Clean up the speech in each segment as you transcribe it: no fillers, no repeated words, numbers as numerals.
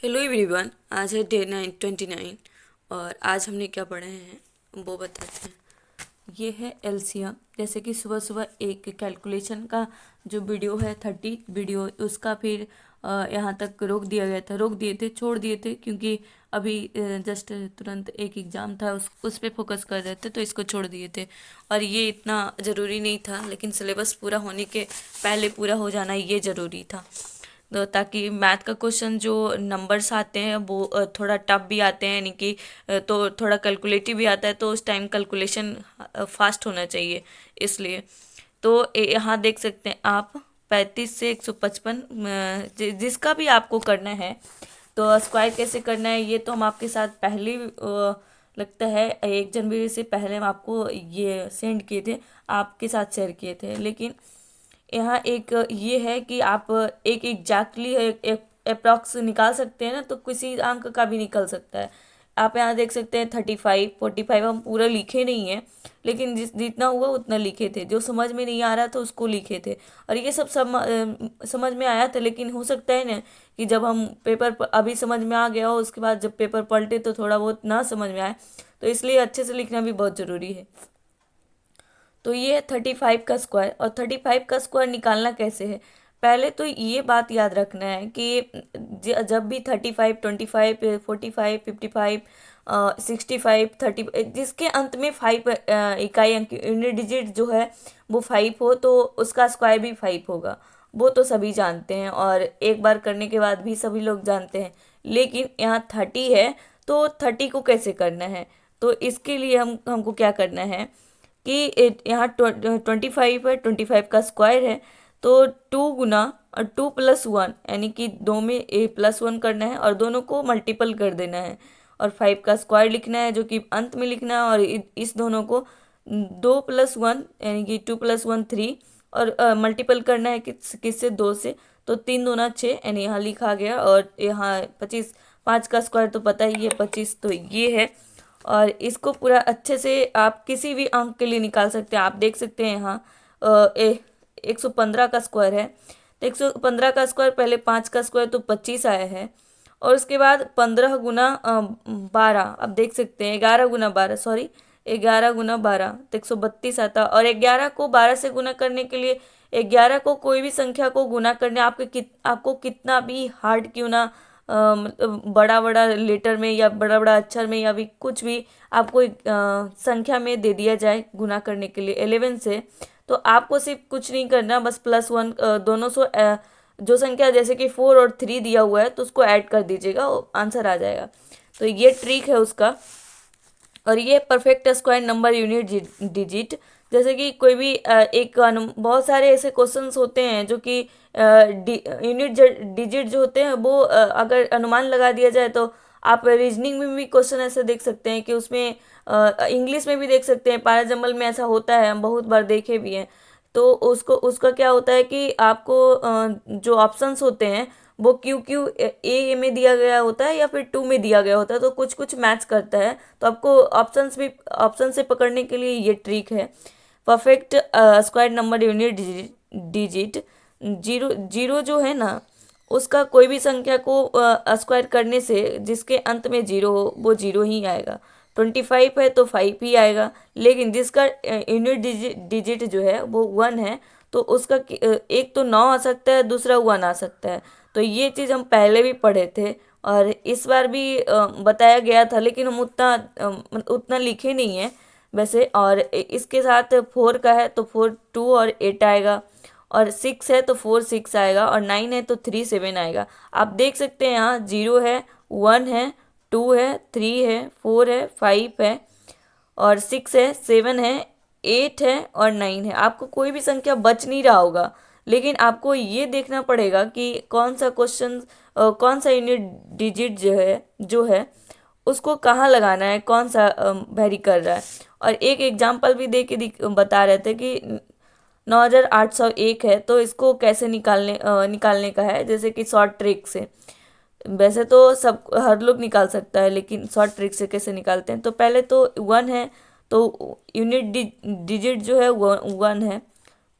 Hello everyone. आज है day 29 और आज हमने क्या पढ़े हैं वो बताते हैं। ये है एलसीएम। जैसे कि सुबह सुबह एक कैलकुलेशन का जो वीडियो है 30 वीडियो, उसका फिर यहाँ तक रोक दिए थे, छोड़ दिए थे, क्योंकि अभी जस्ट तुरंत एक एग्ज़ाम था, उस पे फोकस कर रहे थे, तो इसको छोड़ दिए थे। और ये इतना ज़रूरी नहीं था, लेकिन सिलेबस पूरा होने के पहले पूरा हो जाना ये ज़रूरी था। तो ताकि मैथ का क्वेश्चन जो नंबर्स आते हैं वो थोड़ा टफ भी आते हैं, यानी कि तो थोड़ा कैलकुलेटिव भी आता है, तो उस टाइम कैलकुलेशन फास्ट होना चाहिए, इसलिए। तो यहाँ देख सकते हैं आप 35 से 155 जिसका भी आपको करना है, तो स्क्वायर कैसे करना है ये तो हम आपके साथ पहले लगता है 1 जनवरी से पहले हम आपको ये सेंड किए थे, आपके साथ शेयर किए थे। लेकिन यहाँ एक ये है कि आप एक एग्जैक्टली एक अप्रॉक्स निकाल सकते हैं ना, तो किसी अंक का भी निकल सकता है। आप यहाँ देख सकते हैं 35 45 हम पूरा लिखे नहीं है, लेकिन जितना हुआ उतना लिखे थे। जो समझ में नहीं आ रहा था उसको लिखे थे, और ये सब समझ में आया था। लेकिन हो सकता है ना कि जब हम अभी समझ में आ गया हो, उसके बाद जब पेपर पलटे तो थोड़ा बहुत ना समझ में आए, तो इसलिए अच्छे से लिखना भी बहुत ज़रूरी है। तो ये है 35 का स्क्वायर, और 35 का स्क्वायर निकालना कैसे है। पहले तो ये बात याद रखना है कि जब भी 35 25 45 55 65 30 जिसके अंत में 5 इकाई अंक यूनिट डिजिट जो है वो 5 हो, तो उसका स्क्वायर भी 5 होगा। वो तो सभी जानते हैं, और एक बार करने के बाद भी सभी लोग जानते हैं। लेकिन यहाँ 30 है, तो 30 को कैसे करना है, तो इसके लिए हमको क्या करना है कि यहाँ 25 है, 25 का स्क्वायर है, तो 2 गुना और 2+1, यानी कि दो में +1 करना है और दोनों को मल्टीपल कर देना है, और 5 का स्क्वायर लिखना है जो कि अंत में लिखना है, और इस दोनों को 2+1 यानी कि 2+1 3, और मल्टीपल करना है किससे 2 से, तो 3 दूना 6, यानी यहाँ लिखा गया। और यहाँ 25, 5 का स्क्वायर तो पता ही है 25, तो ये है। और इसको पूरा अच्छे से आप किसी भी अंक के लिए निकाल सकते हैं। आप देख सकते हैं यहाँ 115 का स्क्वायर है, तो 115 का स्क्वायर पहले 5 का स्क्वायर तो 25 आया है, और उसके बाद 15 गुना 12, आप देख सकते हैं 11 गुना 12, सॉरी 11 गुना 12 तो 132 आता। और 11 को 12 से गुना करने के लिए, 11 को कोई भी संख्या को गुना करने आपको कितना भी हार्ड क्यों ना मतलब बड़ा बड़ा लेटर में या बड़ा बड़ा अक्षर में या भी कुछ भी आपको एक संख्या में दे दिया जाए गुना करने के लिए 11 से, तो आपको सिर्फ कुछ नहीं करना, बस +1 दोनों सौ जो संख्या जैसे कि 4 और 3 दिया हुआ है तो उसको ऐड कर दीजिएगा, आंसर आ जाएगा। तो ये ट्रिक है उसका। और ये perfect square number unit digit, जैसे कि कोई भी बहुत सारे ऐसे क्वेश्चंस होते हैं जो कि यूनिट डिजिट जो होते हैं वो अगर अनुमान लगा दिया जाए, तो आप रीजनिंग में भी क्वेश्चन ऐसे देख सकते हैं कि उसमें इंग्लिश में भी देख सकते हैं। पैरा जंबल में ऐसा होता है, हम बहुत बार देखे भी हैं। तो उसका क्या होता है कि आपको जो ऑप्शंस होते हैं वो क्यू क्यू ए में दिया गया होता है या फिर 2 में दिया गया होता है, तो कुछ कुछ मैच करता है। तो आपको ऑप्शन से पकड़ने के लिए ये ट्रिक है। Perfect square number unit digit, zero zero जो है ना, उसका कोई भी संख्या को स्क्वायर करने से जिसके अंत में जीरो हो वो जीरो ही आएगा। 25 है तो 5 ही आएगा, लेकिन जिसका यूनिट डिजिट जो है वो 1 है, तो उसका एक तो 9 आ सकता है, दूसरा 1 आ सकता है। तो ये चीज़ हम पहले भी पढ़े थे, और इस बार भी बताया गया था, लेकिन हम उतना लिखे नहीं है वैसे। और इसके साथ 4 का है तो 4 2 और 8 आएगा, और 6 है तो 4 6 आएगा, और 9 है तो 3 7 आएगा। आप देख सकते हैं यहाँ 0 है, 1 है, 2 है, 3 है, 4 है, 5 है, और 6 है, 7 है, 8 है, और 9 है। आपको कोई भी संख्या बच नहीं रहा होगा, लेकिन आपको ये देखना पड़ेगा कि कौन सा यूनिट डिजिट जो है उसको कहाँ लगाना है, कौन सा वेरी कर रहा है। और एक एग्जाम्पल भी दे के बता रहे थे कि 9801 है, तो इसको कैसे निकालने का है, जैसे कि शॉर्ट ट्रिक से। वैसे तो सब हर लोग निकाल सकता है, लेकिन शॉर्ट ट्रिक से कैसे निकालते हैं, तो पहले तो 1 है, तो यूनिट डिजिट जो है 1 है,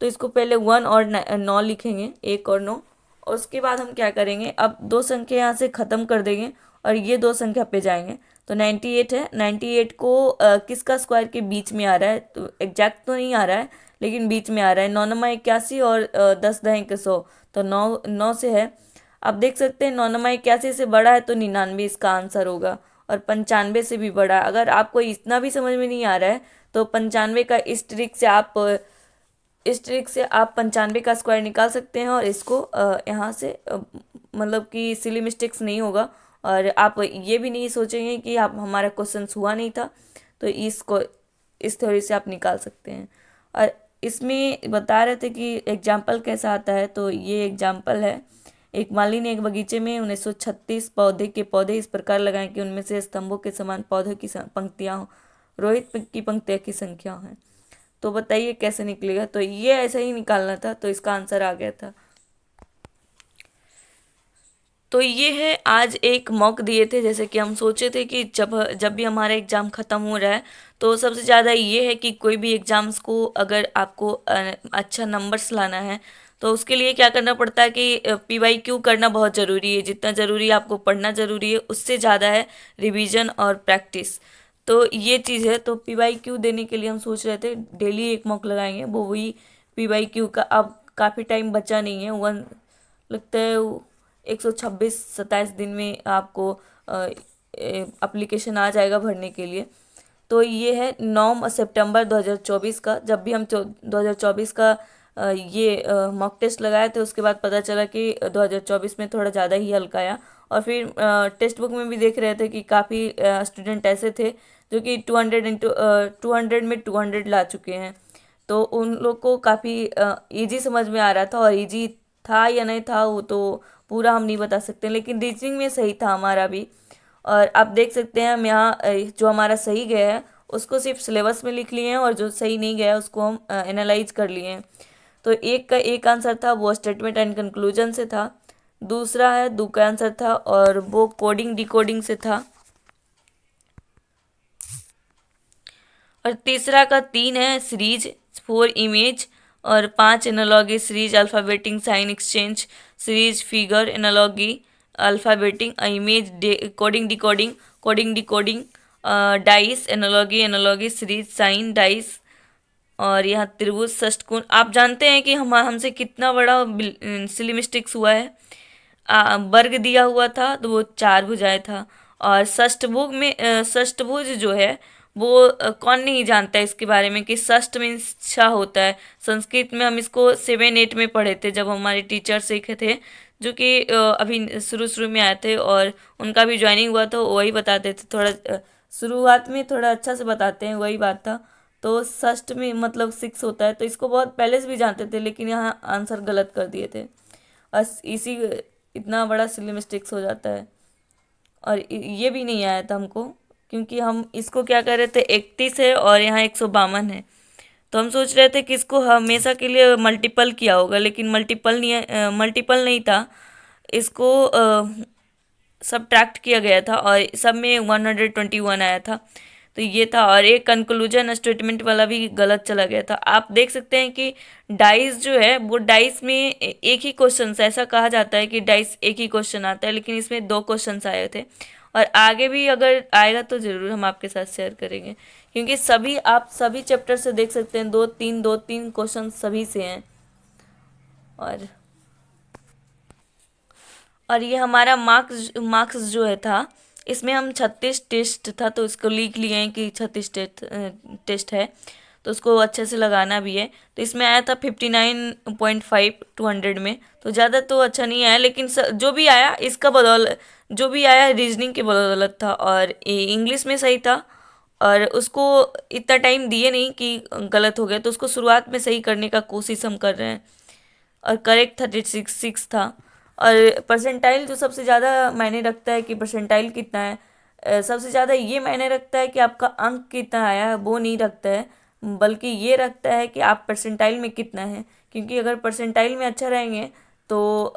तो इसको पहले 1 और 9 लिखेंगे, 1 और 9, और उसके बाद हम क्या करेंगे, अब दो संख्या यहाँ से ख़त्म कर देंगे और ये दो संख्या पे जाएंगे। तो 98 है, 98 को किसका स्क्वायर के बीच में आ रहा है, तो एग्जैक्ट तो नहीं आ रहा है लेकिन बीच में आ रहा है। 9 9 81 और 10 10 100, तो 9 9 से है। आप देख सकते हैं 9 9 81 से बड़ा है तो 99 इसका आंसर होगा, और 95 से भी बड़ा। अगर आपको इतना भी समझ में नहीं आ रहा है तो 95 का इस ट्रिक से आप 95 का स्क्वायर निकाल सकते हैं, और इसको यहाँ से मतलब कि सिली मिस्टेक्स नहीं होगा, और आप ये भी नहीं सोचेंगे कि आप हमारा क्वेश्चन हुआ नहीं था। तो इसको इस थ्योरी से आप निकाल सकते हैं। और इसमें बता रहे थे कि एग्जाम्पल कैसा आता है, तो ये एग्जाम्पल है। एक माली ने एक बगीचे में 1936 पौधे इस प्रकार लगाए कि उनमें से स्तंभों के समान पौधों की पंक्तियां हों। रोहित की पंक्तियों की संख्या है। तो बताइए कैसे निकलेगा, तो ये ऐसा ही निकालना था, तो इसका आंसर आ गया था। तो ये है आज एक मॉक दिए थे, जैसे कि हम सोचे थे कि जब जब भी हमारा एग्ज़ाम ख़त्म हो रहा है तो सबसे ज़्यादा ये है कि कोई भी एग्ज़ाम्स को अगर आपको अच्छा नंबर्स लाना है तो उसके लिए क्या करना पड़ता है कि PYQ करना बहुत ज़रूरी है। जितना ज़रूरी आपको पढ़ना ज़रूरी है, उससे ज़्यादा है रिवीजन और प्रैक्टिस। तो ये चीज़ है। तो PYQ देने के लिए हम सोच रहे थे डेली एक मॉक लगाएंगे, वो वही PYQ का। अब काफ़ी टाइम बचा नहीं है, लगता है 126 27 दिन में आपको एप्लीकेशन आ जाएगा भरने के लिए। तो ये है 9 सितंबर 2024 का। जब भी हम 2024 का ये मॉक टेस्ट लगाए थे, उसके बाद पता चला कि 2024 में थोड़ा ज़्यादा ही हल्का आया। और फिर टेक्स्ट बुक में भी देख रहे थे कि काफ़ी स्टूडेंट ऐसे थे जो कि 200 में 200 ला चुके हैं। तो उन लोग को काफ़ी इजी समझ में आ रहा था, और इजी था या नहीं था वो तो पूरा हम नहीं बता सकते, लेकिन रीजनिंग में सही था हमारा भी। और आप देख सकते हैं हम यहाँ जो हमारा सही गया है उसको सिर्फ सिलेबस में लिख लिए हैं, और जो सही नहीं गया है उसको हम एनालाइज कर लिए हैं। तो एक का एक आंसर था, वो स्टेटमेंट एंड कंक्लूजन से था। दूसरा है दो का आंसर था, और वो कोडिंग डिकोडिंग से था। और तीसरा का 3 है सीरीज, 4 इमेज, और 5 analogy series alphabeting sign exchange series figure analogy alphabeting image coding decoding coding decoding dice analogy analogy series sign dice. और यहाँ त्रिभुज षटकोण। आप जानते हैं कि हमसे कितना बड़ा सिली मिस्टेक्स हुआ है। वर्ग दिया हुआ था तो वो 4 भुजाएं था। और षष्ठभुज जो है वो कौन नहीं जानता है इसके बारे में कि षष्ठ मीन्स 6 होता है। संस्कृत में हम इसको 7 8 में पढ़े थे जब हमारे टीचर सीखे थे, जो कि अभी शुरू शुरू में आए थे, और उनका भी ज्वाइनिंग हुआ तो वही बताते थे। थोड़ा शुरुआत में थोड़ा अच्छा से बताते हैं, वही बात था। तो षष्ठ में मतलब 6 होता है, तो इसको बहुत पहले से भी जानते थे, लेकिन यहाँ आंसर गलत कर दिए थे। और इसी इतना बड़ा सिली मिस्टेक्स हो जाता है। और ये भी नहीं आया था हमको, क्योंकि हम इसको क्या कर रहे थे, 31 है और यहाँ 152 है। तो हम सोच रहे थे कि इसको हमेशा के लिए मल्टीपल किया होगा, लेकिन मल्टीपल नहीं था। इसको सब्ट्रैक्ट किया गया था, और सब में 121 आया था। तो ये था। और एक कंक्लूजन स्टेटमेंट वाला भी गलत चला गया था। आप देख सकते हैं कि डाइस जो है वो डाइस में एक ही क्वेश्चन, ऐसा कहा जाता है कि डाइस एक ही क्वेश्चन आता है, लेकिन इसमें 2 क्वेश्चन आए थे। और आगे भी अगर आएगा तो ज़रूर हम आपके साथ शेयर करेंगे, क्योंकि आप सभी चैप्टर से देख सकते हैं 2 3 क्वेश्चन सभी से हैं। और ये हमारा मार्क्स जो है था, इसमें हम 36 टेस्ट था तो इसको लिख लिए हैं कि 36 टेस्ट है, तो उसको अच्छे से लगाना भी है। तो इसमें आया था 59.5 200 में, तो ज़्यादा तो अच्छा नहीं आया, लेकिन जो भी आया इसका बदौलत, जो भी आया रीजनिंग के बदौलत था। और इंग्लिश में सही था, और उसको इतना टाइम दिए नहीं कि गलत हो गया, तो उसको शुरुआत में सही करने का कोशिश हम कर रहे हैं। और करेक्ट 36 था। और परसेंटाइल जो सबसे ज़्यादा मायने रखता है कि परसेंटाइल कितना है, सबसे ज़्यादा ये मायने रखता है कि आपका अंक कितना आया है, वो नहीं रखता है, बल्कि ये रखता है कि आप परसेंटाइल में कितना है। क्योंकि अगर परसेंटाइल में अच्छा रहेंगे तो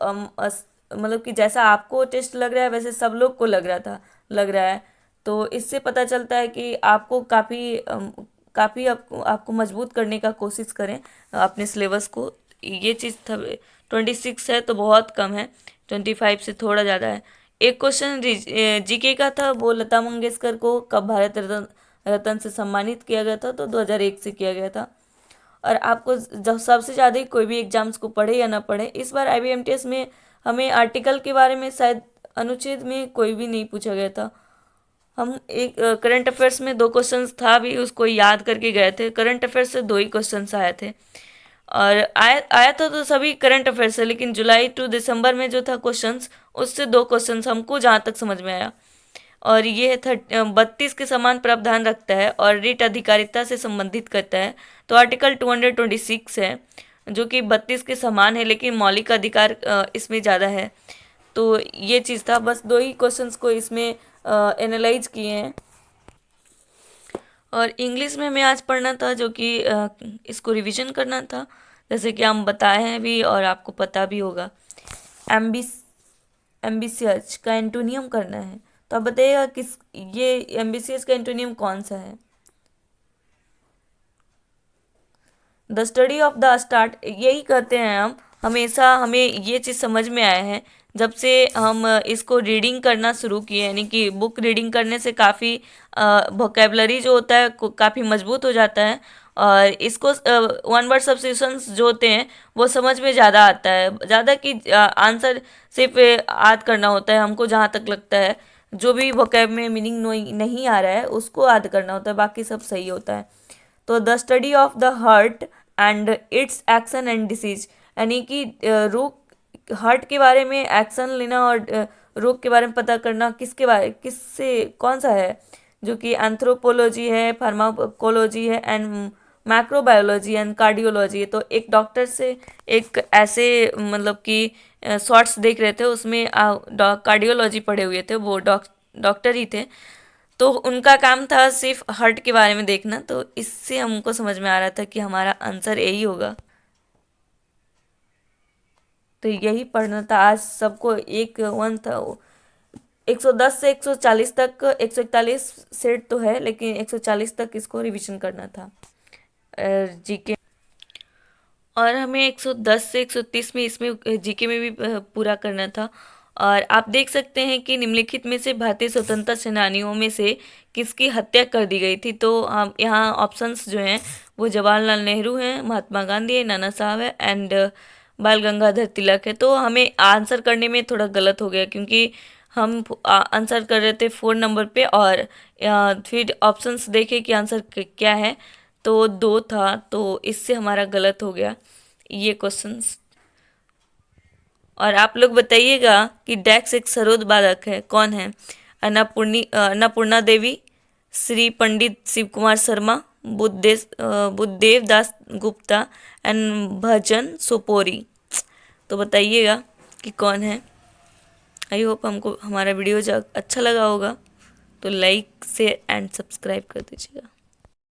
मतलब कि जैसा आपको टेस्ट लग रहा है वैसे सब लोग को लग रहा है। तो इससे पता चलता है कि आपको काफ़ी आपको मजबूत करने का कोशिश करें अपने सिलेबस को। ये चीज़ 26 है तो बहुत कम है, 25 से थोड़ा ज़्यादा है। एक क्वेश्चन जीके का था, वो लता मंगेशकर को कब भारत रत्न रत्न से सम्मानित किया गया था, तो 2001 से किया गया था। और आपको जब सबसे ज़्यादा कोई भी एग्जाम्स को पढ़े या ना पढ़े, इस बार IBMTS में हमें आर्टिकल के बारे में शायद अनुच्छेद में कोई भी नहीं पूछा गया था। हम एक करंट अफेयर्स में 2 क्वेश्चंस था भी, उसको याद करके गए थे। करंट अफेयर्स से 2 ही क्वेश्चंस आए थे, और आया आया तो सभी करंट अफेयर से, लेकिन जुलाई टू दिसंबर में जो था क्वेश्चंस, उससे 2 क्वेश्चंस हमको जहाँ तक समझ में आया। और ये 32 के समान प्रावधान रखता है और रिट अधिकारिता से संबंधित करता है। तो आर्टिकल 226 है जो कि 32 के समान है, लेकिन मौलिक अधिकार इसमें ज़्यादा है। तो ये चीज़ था, बस 2 ही क्वेश्चंस को इसमें एनालाइज किए हैं। और इंग्लिश में हमें आज पढ़ना था, जो कि इसको रिवीजन करना था, जैसे कि हम बताए हैं भी और आपको पता भी होगा। एम्बिशियस का एंटोनियम करना है, तो आप बताइएगा किस, ये एम्बिशियस का एंटोनियम कौन सा है। The study of the start, यही कहते हैं हम हमेशा। हमें ये चीज़ समझ में आया है जब से हम इसको रीडिंग करना शुरू किए, यानी कि बुक रीडिंग करने से काफ़ी वोकेबलरी जो होता है काफ़ी मजबूत हो जाता है, और इसको वन वर्ड सब्स्टिट्यूशंस जो होते हैं वो समझ में ज़्यादा आता है। ज़्यादा कि आंसर सिर्फ याद करना होता है, हमको जहाँ तक लगता है जो भी वोकेब में मीनिंग नहीं आ रहा है उसको याद करना होता है, बाकी सब सही होता है। तो the study of the heart and it's action and disease, यानी कि रोग, हार्ट के बारे में एक्शन लेना और रोग के बारे में पता करना किससे कौन सा है, जो कि एंथ्रोपोलॉजी है, फार्माकोलॉजी है, एंड माइक्रोबायोलॉजी एंड कार्डियोलॉजी है। तो एक डॉक्टर से एक ऐसे मतलब कि शॉर्ट्स देख रहे थे, उसमें कार्डियोलॉजी पढ़े हुए थे, वो डॉक्टर ही थे, तो उनका काम था सिर्फ हार्ट के बारे में देखना। तो इससे हमको समझ में आ रहा था कि हमारा आंसर यही होगा। तो यही पढ़ना था आज सबको। एक वन था 110 से 140 तक, 141 सेट तो है, लेकिन 140 तक इसको रिवीजन करना था जीके। और हमें 110 से 130 में इसमें जीके में भी पूरा करना था। और आप देख सकते हैं कि निम्नलिखित में से भारतीय स्वतंत्रता सेनानियों में से किसकी हत्या कर दी गई थी। तो हम यहाँ ऑप्शंस जो हैं वो जवाहरलाल नेहरू हैं, महात्मा गांधी है, नाना साहब है, एंड बाल गंगाधर तिलक है। तो हमें आंसर करने में थोड़ा गलत हो गया, क्योंकि हम आंसर कर रहे थे 4 नंबर पे, और फिर ऑप्शंस देखे कि आंसर क्या है, तो 2 था, तो इससे हमारा गलत हो गया ये क्वेश्चंस। और आप लोग बताइएगा कि डैक्स एक सरोद बालक है, कौन है। अन्नपूर्णा देवी, श्री पंडित शिव कुमार शर्मा, बुद्धदेव दास गुप्ता, एंड भजन सोपोरी। तो बताइएगा कि कौन है। आई होप हमको हमारा वीडियो अच्छा लगा होगा, तो लाइक शेयर एंड सब्सक्राइब कर दीजिएगा।